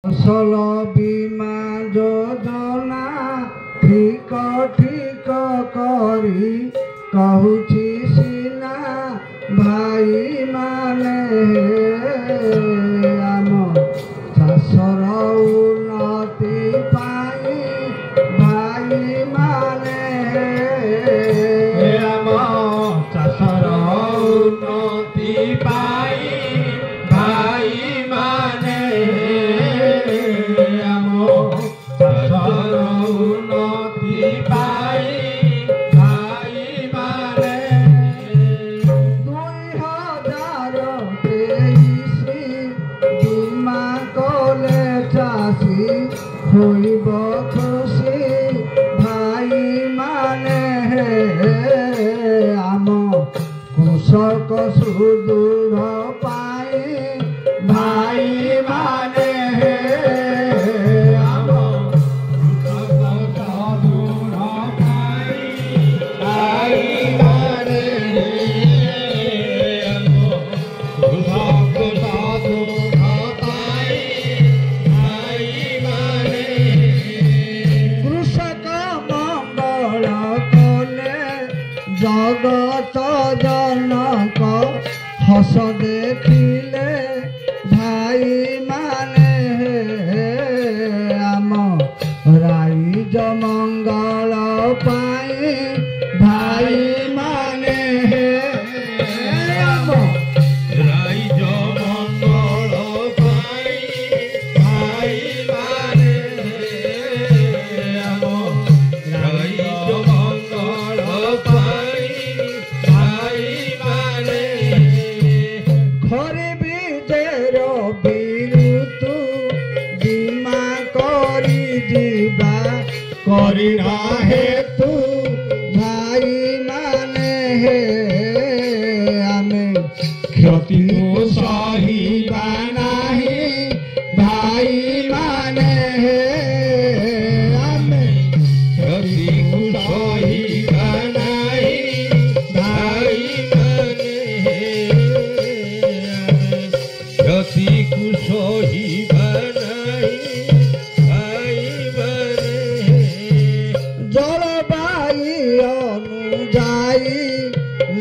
ফসল বীমা যোজনা ঠিক ঠিক করি কହୁছি সিনা ভাই মানে আম চাষর উন্নতি পাই ভাই মানে আম চাষর উন্নতি পাই ভাই মানে আম চাষর উন্নতি পাই ভাই মানে 2023 বীমা কলে চাষী হইব খুশি ভাই মানে আম কৃষক সুদূর পাই ভাই মানে আম কৃষক সুদূর পাই ভাই মানে আম কৃষক সুদূর পাই ভাই মানে কৃষক মঙ্গল কলে জগত জনক হস দেখিলে ভাই মানে আম রাইজ মঙ্গল পাই ভাই মানে আম রাইজ মঙ্গল পাই ভাই মানে আম রাইজ মঙ্গল পাই ভাই মানে ঘরে বীজের বিরুতু বীমা করি ଯିବା করিনা হেতু ভাই মানে ଆମେ ক্ষতিକୁ ସହିବା ନାହିଁ ଭାଇ ମାନେ ଆମେ ক্ষতিକୁ ସହିବା ନାହିଁ ଭାଇ ମାନେ ক্ষতিକୁ ସହିବା ନାହିଁ ଭାଇ ମାନେ জলবায়ু অনুযায়ী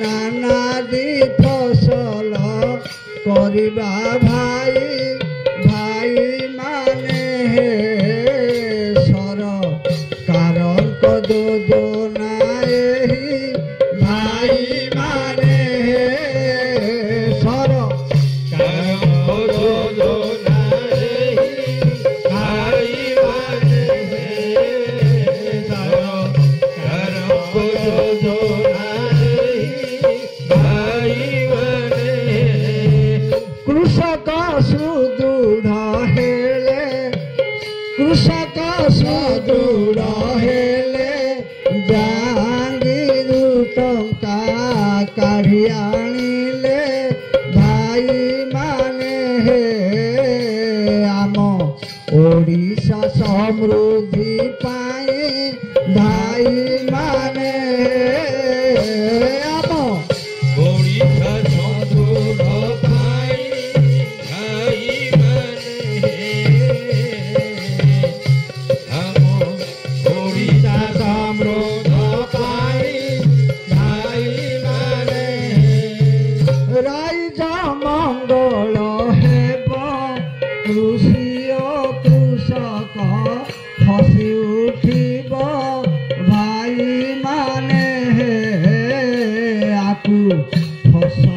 নানাদি ফসল করিবা ভাই ভাই মানে ସରକାରଙ୍କ ଯୋଜନା ଏହି ଭାଇ ମାନେ କାରଙ୍କ ଯୋଜନା ଏହି ଭାଇ ମାନେ କାରଙ୍କ ଯୋଜନା ଏହି ଭାଇ ମାନେ কৃষক সুদৃঢ় হেলে কৃষক সুদৃঢ় হেলে জাহাঙ্গীর টঙ্কা কাঢ়ি আনিলে ভাই মানে আম ওড়িশা সমৃদ্ধি পাই ভাই মানে আম ଓଡ଼ିଶା ସମୃଦ୍ଧ ପାଇ ଭାଇ ମାନେ ଆମ ଓଡ଼ିଶା ସମୃଦ୍ଧ ପାଇ ଭାଇ ମାନେ রাইজ মঙ্গল হেব কৃষি ও কৃষক হসি উঠিব ভাই মানে আকু ফসল